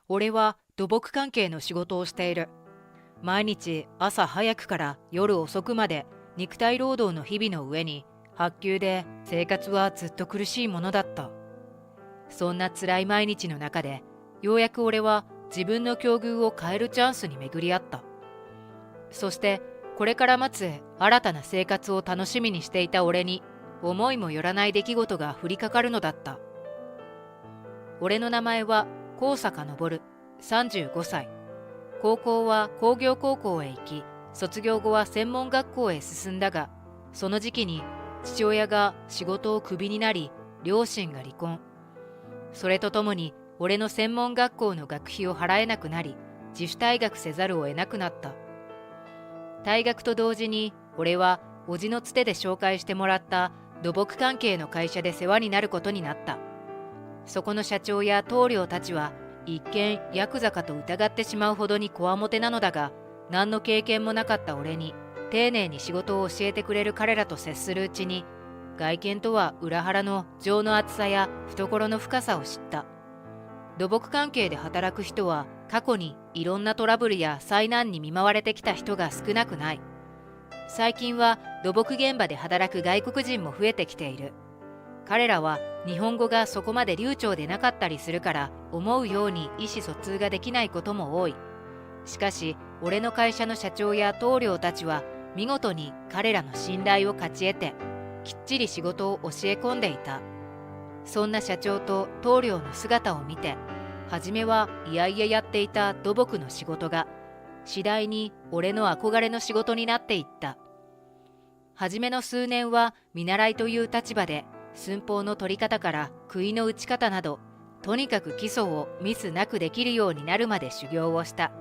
俺は土木関係の仕事をしている。毎日朝早くから夜遅くまで肉体労働の日々の上に、発給で生活はずっと苦しいものだった。そんな辛い毎日の中で、ようやく俺は自分の境遇を変えるチャンスに巡り合った。そしてこれから待つ新たな生活を楽しみにしていた俺に、思いもよらない出来事が降りかかるのだった。俺の名前は高坂昇、35歳。高校は工業高校へ行き、卒業後は専門学校へ進んだが、その時期に父親が仕事をクビになり、両親が離婚。それとともに俺の専門学校の学費を払えなくなり、自主退学せざるを得なくなった。退学と同時に俺は叔父のつてで紹介してもらった土木関係の会社で世話になることになった。そこの社長や棟梁たちは一見ヤクザかと疑ってしまうほどにこわもてなのだが、何の経験もなかった俺に丁寧に仕事を教えてくれる彼らと接するうちに、外見とは裏腹の情の厚さや懐の深さを知った。土木関係で働く人は過去にいろんなトラブルや災難に見舞われてきた人が少なくない。最近は土木現場で働く外国人も増えてきている。彼らは日本語がそこまで流暢でなかったりするから、思うように意思疎通ができないことも多い。しかし俺の会社の社長や棟梁たちは見事に彼らの信頼を勝ち得て、きっちり仕事を教え込んでいた。そんな社長と棟梁の姿を見て、初めはいやいややっていた土木の仕事が次第に俺の憧れの仕事になっていった。初めの数年は見習いという立場で、寸法の取り方から杭の打ち方など、とにかく基礎をミスなくできるようになるまで修行をした。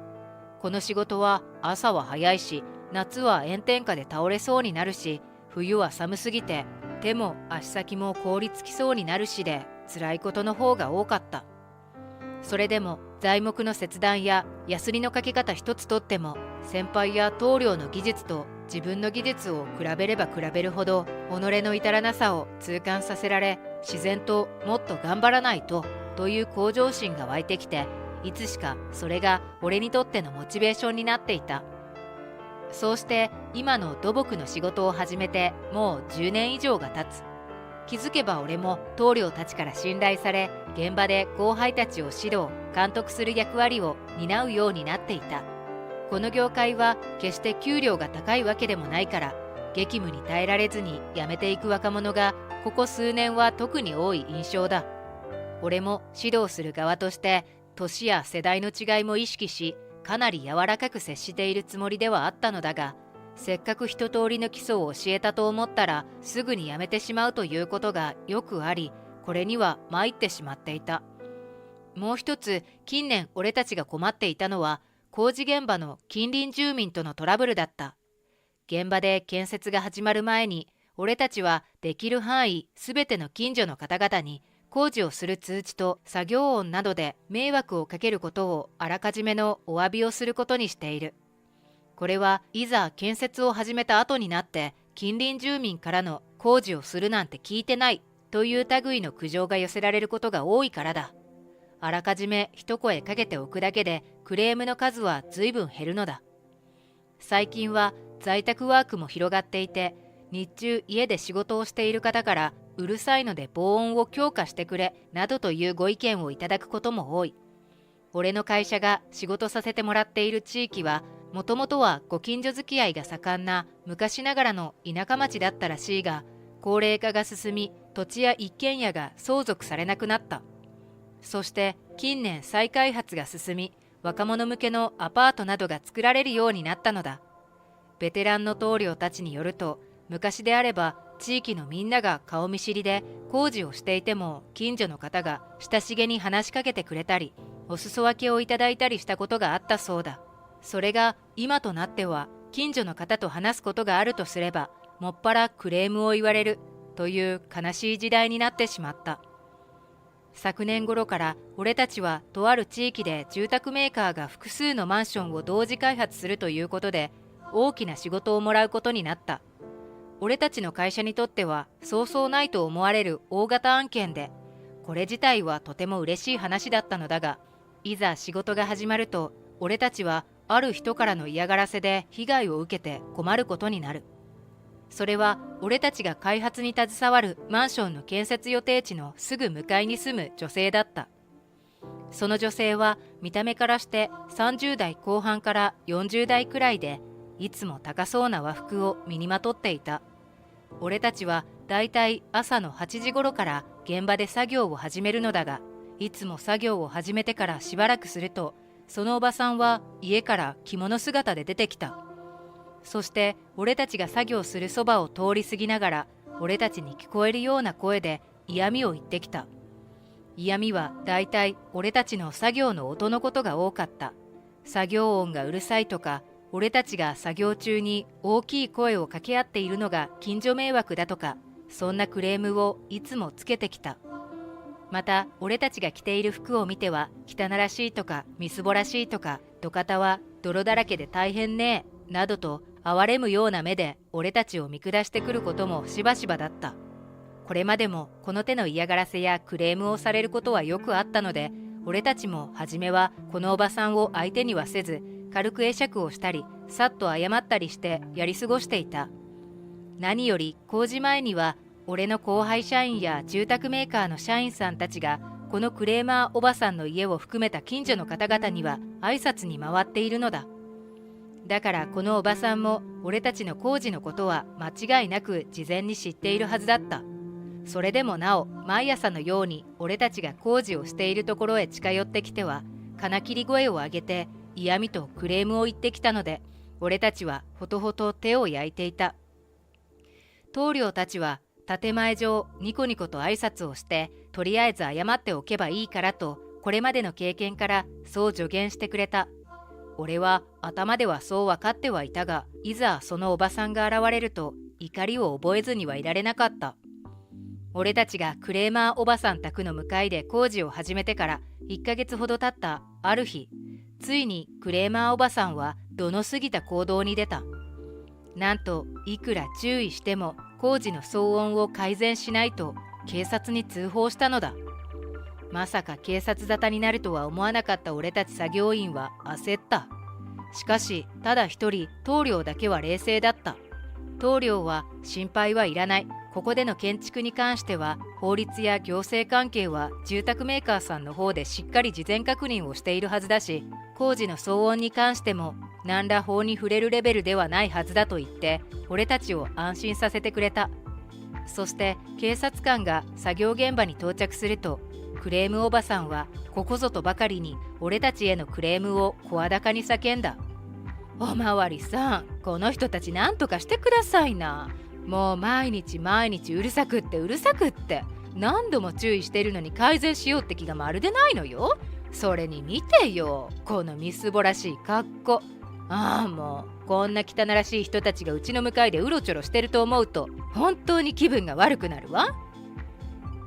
この仕事は朝は早いし、夏は炎天下で倒れそうになるし、冬は寒すぎて手も足先も凍りつきそうになるしで、辛いことの方が多かった。それでも材木の切断やヤスリのかけ方一つとっても、先輩や棟梁の技術と自分の技術を比べれば比べるほど、己の至らなさを痛感させられ、自然ともっと頑張らないという向上心が湧いてきて、いつしかそれが俺にとってのモチベーションになっていた。そうして今の土木の仕事を始めてもう10年以上が経つ。気づけば俺も棟梁たちから信頼され、現場で後輩たちを指導監督する役割を担うようになっていた。この業界は決して給料が高いわけでもないから、激務に耐えられずに辞めていく若者がここ数年は特に多い印象だ。俺も指導する側として年や世代の違いも意識し、かなり柔らかく接しているつもりではあったのだが、せっかく一通りの基礎を教えたと思ったらすぐに辞めてしまうということがよくあり、これには参ってしまっていた。もう一つ近年俺たちが困っていたのは、工事現場の近隣住民とのトラブルだった。現場で建設が始まる前に、俺たちはできる範囲すべての近所の方々に工事をする通知と作業音などで迷惑をかけることをあらかじめのお詫びをすることにしている。これはいざ建設を始めた後になって近隣住民からの工事をするなんて聞いてないという類の苦情が寄せられることが多いからだ。あらかじめ一声かけておくだけでクレームの数は随分減るのだ。最近は在宅ワークも広がっていて、日中家で仕事をしている方からうるさいので防音を強化してくれなどというご意見をいただくことも多い。俺の会社が仕事させてもらっている地域は、もともとはご近所付き合いが盛んな昔ながらの田舎町だったらしいが、高齢化が進み土地や一軒家が相続されなくなった。そして近年再開発が進み、若者向けのアパートなどが作られるようになったのだ。ベテランの棟梁たちによると、昔であれば地域のみんなが顔見知りで工事をしていても、近所の方が親しげに話しかけてくれたり、お裾分けをいただいたりしたことがあったそうだ。それが今となっては、近所の方と話すことがあるとすれば、もっぱらクレームを言われるという悲しい時代になってしまった。昨年頃から俺たちはとある地域で住宅メーカーが複数のマンションを同時開発するということで、大きな仕事をもらうことになった。俺たちの会社にとってはそうそうないと思われる大型案件で、これ自体はとても嬉しい話だったのだが、いざ仕事が始まると、俺たちはある人からの嫌がらせで被害を受けて困ることになる。それは俺たちが開発に携わるマンションの建設予定地のすぐ向かいに住む女性だった。その女性は見た目からして30代後半から40代くらいで、いつも高そうな和服を身にまとっていた。俺たちはだいたい朝の8時頃から現場で作業を始めるのだが、いつも作業を始めてからしばらくすると、そのおばさんは家から着物姿で出てきた。そして俺たちが作業するそばを通り過ぎながら、俺たちに聞こえるような声で嫌味を言ってきた。嫌味はだいたい俺たちの作業の音のことが多かった。作業音がうるさいとか、俺たちが作業中に大きい声を掛け合っているのが近所迷惑だとか、そんなクレームをいつもつけてきた。また俺たちが着ている服を見ては、汚らしいとかみすぼらしいとか、土方は泥だらけで大変ねえなどと哀れむような目で俺たちを見下してくることもしばしばだった。これまでもこの手の嫌がらせやクレームをされることはよくあったので、俺たちも初めはこのおばさんを相手にはせず、軽く会釈をしたりさっと謝ったりしてやり過ごしていた。何より工事前には俺の後輩社員や住宅メーカーの社員さんたちが、このクレーマーおばさんの家を含めた近所の方々には挨拶に回っているのだ。だからこのおばさんも俺たちの工事のことは間違いなく事前に知っているはずだった。それでもなお毎朝のように俺たちが工事をしているところへ近寄ってきては、金切り声を上げて嫌味とクレームを言ってきたので、俺たちはほとほと手を焼いていた。棟梁たちは建前上ニコニコと挨拶をして、とりあえず謝っておけばいいからと、これまでの経験からそう助言してくれた。俺は頭ではそう分かってはいたが、いざそのおばさんが現れると怒りを覚えずにはいられなかった。俺たちがクレーマーおばさん宅の向かいで工事を始めてから1ヶ月ほど経ったある日、ついにクレーマーおばさんは度の過ぎた行動に出た。なんといくら注意しても工事の騒音を改善しないと警察に通報したのだ。まさか警察沙汰になるとは思わなかった俺たち作業員は焦った。しかしただ一人棟梁だけは冷静だった。棟梁は心配はいらない。ここでの建築に関しては法律や行政関係は住宅メーカーさんの方でしっかり事前確認をしているはずだし、工事の騒音に関しても何ら法に触れるレベルではないはずだと言って俺たちを安心させてくれた。そして警察官が作業現場に到着すると、クレームおばさんはここぞとばかりに俺たちへのクレームを声高に叫んだ。おまわりさん、この人たち何とかしてくださいな。もう毎日毎日うるさくってうるさくって、何度も注意してるのに改善しようって気がまるでないのよ。それに見てよ、このみすぼらしい格好。ああ、もうこんな汚らしい人たちがうちの向かいでうろちょろしてると思うと本当に気分が悪くなるわ。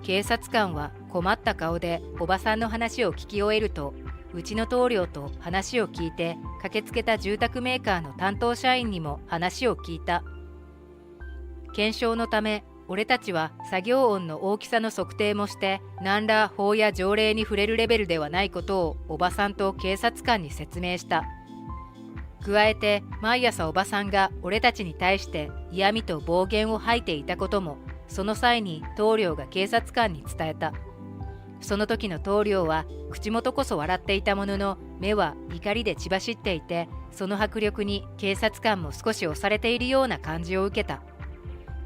警察官は困った顔でおばさんの話を聞き終えると、うちの棟梁と話を聞いて駆けつけた住宅メーカーの担当社員にも話を聞いた。検証のため俺たちは作業音の大きさの測定もして、何ら法や条例に触れるレベルではないことをおばさんと警察官に説明した。加えて毎朝おばさんが俺たちに対して嫌味と暴言を吐いていたことも、その際に棟梁が警察官に伝えた。その時の棟梁は口元こそ笑っていたものの、目は怒りで血走っていて、その迫力に警察官も少し押されているような感じを受けた。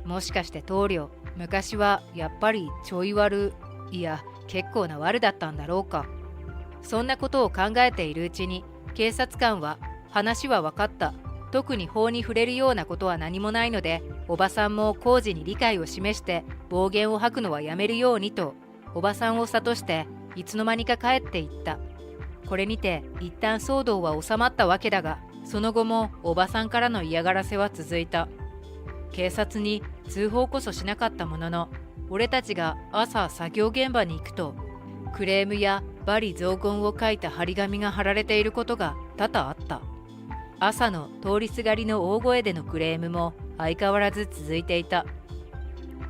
もしかして棟梁、昔はやっぱりちょい悪、いや結構な悪だったんだろうか。そんなことを考えているうちに警察官は、話は分かった。特に法に触れるようなことは何もないので、おばさんも工事に理解を示して暴言を吐くのはやめるようにと、おばさんを諭していつの間にか帰っていった。これにて一旦騒動は収まったわけだが、その後もおばさんからの嫌がらせは続いた。警察に通報こそしなかったものの、俺たちが朝作業現場に行くと、クレームや罵詈雑言を書いた張り紙が貼られていることが多々あった。朝の通りすがりの大声でのクレームも相変わらず続いていた。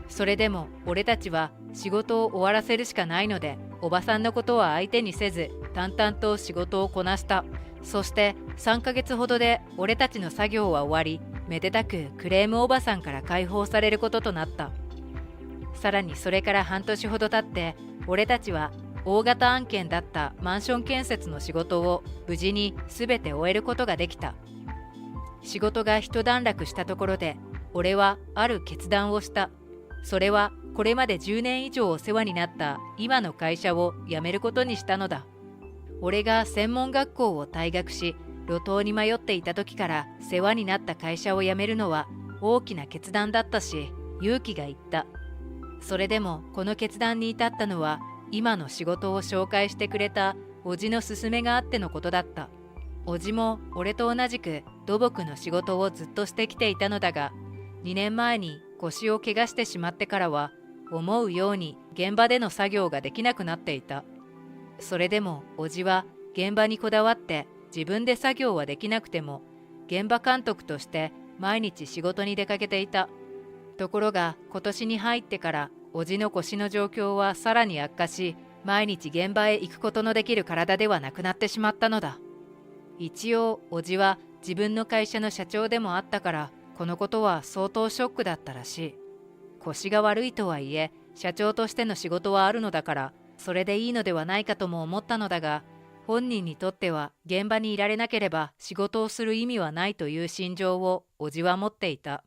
それでも俺たちは仕事を終わらせるしかないので、おばさんのことは相手にせず淡々と仕事をこなした。そして3ヶ月ほどで俺たちの作業は終わり、めでたくクレームおばさんから解放されることとなった。さらにそれから半年ほど経って、俺たちは大型案件だったマンション建設の仕事を無事に全て終えることができた。仕事が一段落したところで、俺はある決断をした。それはこれまで10年以上お世話になった今の会社を辞めることにしたのだ。俺が専門学校を退学し、路頭に迷っていた時から世話になった会社を辞めるのは大きな決断だったし、勇気がいった。それでもこの決断に至ったのは、今の仕事を紹介してくれた叔父の勧めがあってのことだった。叔父も俺と同じく土木の仕事をずっとしてきていたのだが、2年前に腰を怪我してしまってからは、思うように現場での作業ができなくなっていた。それでも叔父は現場にこだわって、自分で作業はできなくても現場監督として毎日仕事に出かけていた。ところが今年に入ってから叔父の腰の状況はさらに悪化し、毎日現場へ行くことのできる体ではなくなってしまったのだ。一応叔父は自分の会社の社長でもあったから、このことは相当ショックだったらしい。腰が悪いとはいえ社長としての仕事はあるのだから、それでいいのではないかとも思ったのだが、本人にとっては現場にいられなければ仕事をする意味はないという心情を叔父は持っていた。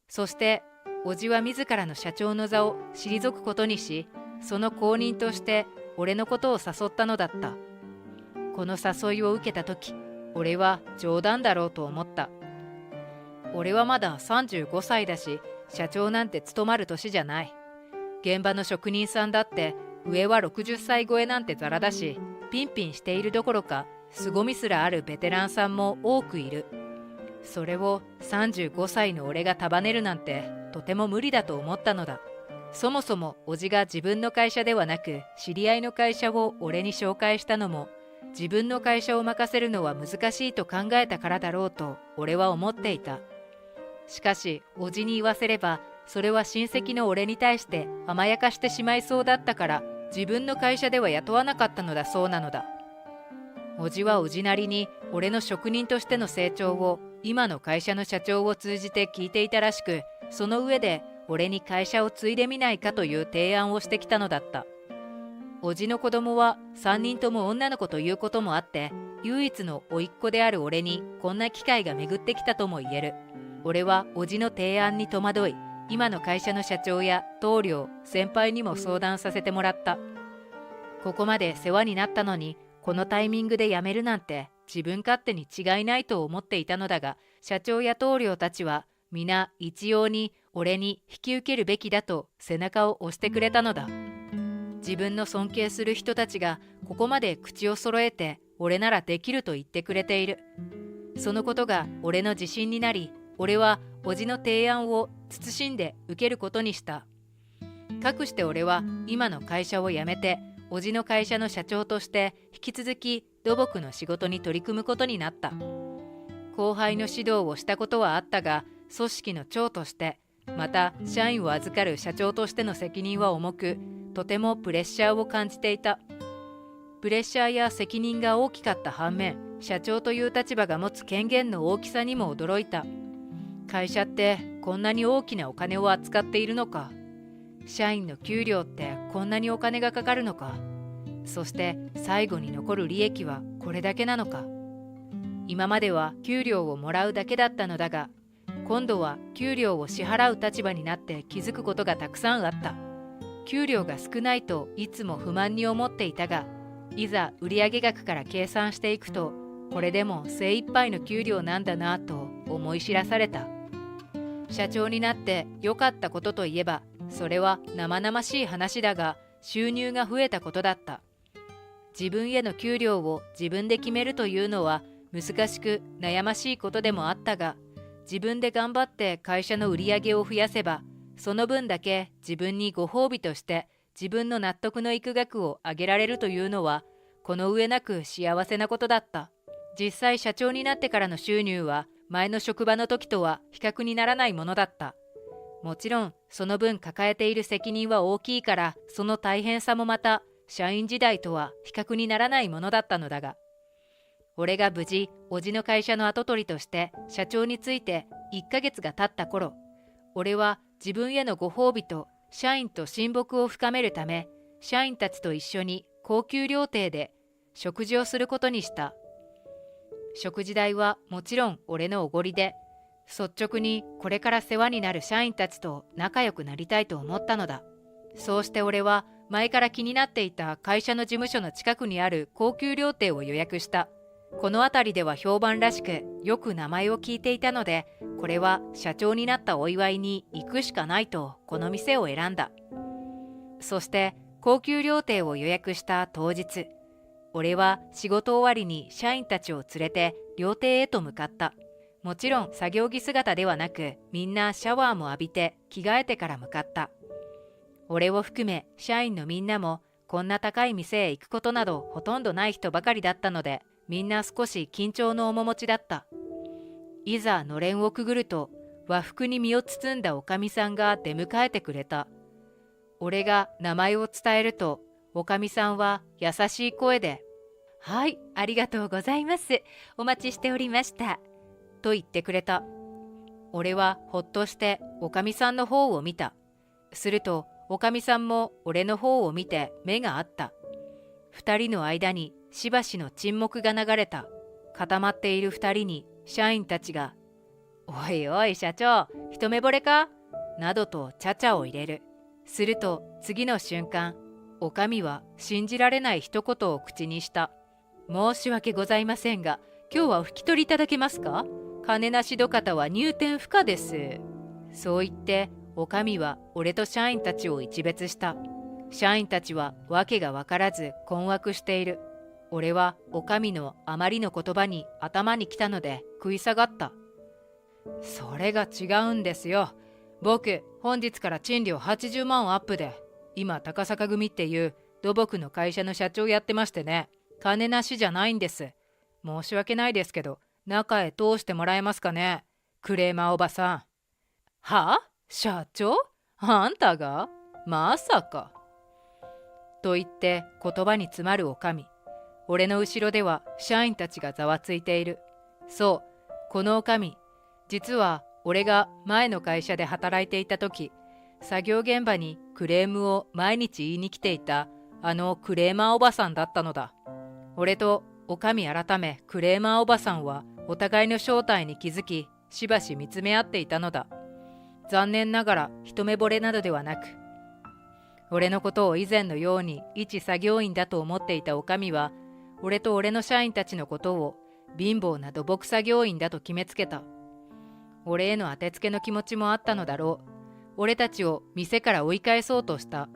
そして叔父は自らの社長の座を退くことにし、その後任として俺のことを誘ったのだった。この誘いを受けた時、俺は冗談だろうと思った。俺はまだ35歳だし、社長なんて務まる年じゃない。現場の職人さんだって上は60歳超えなんてザラだし、ピンピンしているどころか凄みすらあるベテランさんも多くいる。それを35歳の俺が束ねるなんてとても無理だと思ったのだ。そもそも叔父が自分の会社ではなく知り合いの会社を俺に紹介したのも、自分の会社を任せるのは難しいと考えたからだろうと俺は思っていた。しかし叔父に言わせれば、それは親戚の俺に対して甘やかしてしまいそうだったから、自分の会社では雇わなかったのだそうなのだ。叔父は叔父なりに俺の職人としての成長を今の会社の社長を通じて聞いていたらしく、その上で俺に会社を継いでみないかという提案をしてきたのだった。叔父の子供は3人とも女の子ということもあって、唯一の甥っ子である俺にこんな機会が巡ってきたとも言える。俺は叔父の提案に戸惑い、今の会社の社長や棟梁、先輩にも相談させてもらった。ここまで世話になったのに、このタイミングで辞めるなんて自分勝手に違いないと思っていたのだが、社長や棟梁たちは皆一様に俺に引き受けるべきだと背中を押してくれたのだ。自分の尊敬する人たちがここまで口を揃えて俺ならできると言ってくれている。そのことが俺の自信になり、俺は叔父の提案を慎んで受けることにした。かくして俺は今の会社を辞めて、叔父の会社の社長として引き続き土木の仕事に取り組むことになった。後輩の指導をしたことはあったが、組織の長として、また社員を預かる社長としての責任は重く、とてもプレッシャーを感じていた。プレッシャーや責任が大きかった反面、社長という立場が持つ権限の大きさにも驚いた。会社ってこんなに大きなお金を扱っているのか。社員の給料ってこんなにお金がかかるのか。そして最後に残る利益はこれだけなのか。今までは給料をもらうだけだったのだが、今度は給料を支払う立場になって気づくことがたくさんあった。給料が少ないといつも不満に思っていたが、いざ売上額から計算していくと、これでも精一杯の給料なんだなと思い知らされた。社長になって良かったことといえば、それは生々しい話だが、収入が増えたことだった。自分への給料を自分で決めるというのは難しく悩ましいことでもあったが、自分で頑張って会社の売り上げを増やせば、その分だけ自分にご褒美として自分の納得のいく額を上げられるというのは、この上なく幸せなことだった。実際社長になってからの収入は前の職場の時とは比較にならないものだった。もちろんその分抱えている責任は大きいから、その大変さもまた社員時代とは比較にならないものだったのだが、俺が無事、叔父の会社の跡取りとして社長について1ヶ月が経った頃、俺は自分へのご褒美と社員と親睦を深めるため、社員たちと一緒に高級料亭で食事をすることにした。食事代はもちろん俺のおごりで、率直にこれから世話になる社員たちと仲良くなりたいと思ったのだ。そうして俺は前から気になっていた会社の事務所の近くにある高級料亭を予約した。この辺りでは評判らしく、よく名前を聞いていたので、これは社長になったお祝いに行くしかないとこの店を選んだ。そして高級料亭を予約した当日、俺は仕事終わりに社員たちを連れて料亭へと向かった。もちろん作業着姿ではなく、みんなシャワーも浴びて着替えてから向かった。俺を含め社員のみんなもこんな高い店へ行くことなどほとんどない人ばかりだったので、みんな少し緊張の面持ちだった。いざのれんをくぐると、和服に身を包んだおかみさんが出迎えてくれた。俺が名前を伝えると、おかみさんは優しい声で、はい、ありがとうございます。お待ちしておりました。と言ってくれた。俺はほっとしておかみさんの方を見た。すると、おかみさんも俺の方を見て目が合った。二人の間にしばしの沈黙が流れた。固まっている二人に社員たちが、おいおい社長、一目惚れかなどとちゃちゃを入れる。すると次の瞬間、おかみは信じられない一言を口にした。申し訳ございませんが、今日はお引き取りいただけますか？金なし土方は入店不可です。そう言って、おかみは俺と社員たちを一別した。社員たちは訳が分からず困惑している。俺はおかみのあまりの言葉に頭にきたので食い下がった。それが違うんですよ。僕、本日から賃料80万アップで、今高坂組っていう土木の会社の社長やってましてね、金なしじゃないんです。申し訳ないですけど、中へ通してもらえますかね、クレーマーおばさん。はあ？社長？あんたが？まさか。と言って言葉に詰まるおかみ。俺の後ろでは社員たちがざわついている。そう、このおかみ、実は俺が前の会社で働いていた時、作業現場にクレームを毎日言いに来ていたあのクレーマーおばさんだったのだ。俺とおかみ改めクレーマーおばさんはお互いの正体に気づき、しばし見つめ合っていたのだ。残念ながら一目惚れなどではなく、俺のことを以前のように一作業員だと思っていたおかみは、俺と俺の社員たちのことを貧乏な土木作業員だと決めつけた。俺への当てつけの気持ちもあったのだろう。俺たちを店から追い返そうとした。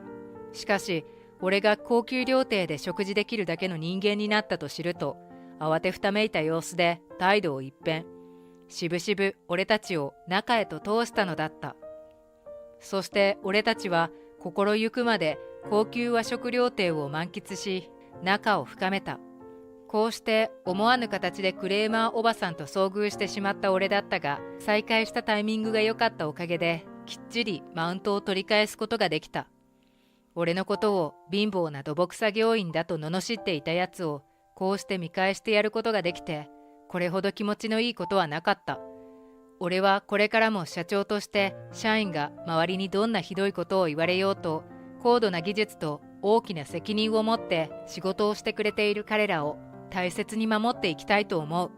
しかし、俺が高級料亭で食事できるだけの人間になったと知ると、慌てふためいた様子で態度を一変。しぶしぶ俺たちを中へと通したのだった。そして俺たちは心ゆくまで高級和食料亭を満喫し、仲を深めた。こうして思わぬ形でクレーマーおばさんと遭遇してしまった俺だったが、再会したタイミングが良かったおかげで、きっちりマウントを取り返すことができた。俺のことを貧乏な土木作業員だと罵っていたやつを、こうして見返してやることができて、これほど気持ちのいいことはなかった。俺はこれからも社長として社員が周りにどんなひどいことを言われようと、高度な技術と大きな責任を持って仕事をしてくれている彼らを大切に守っていきたいと思う。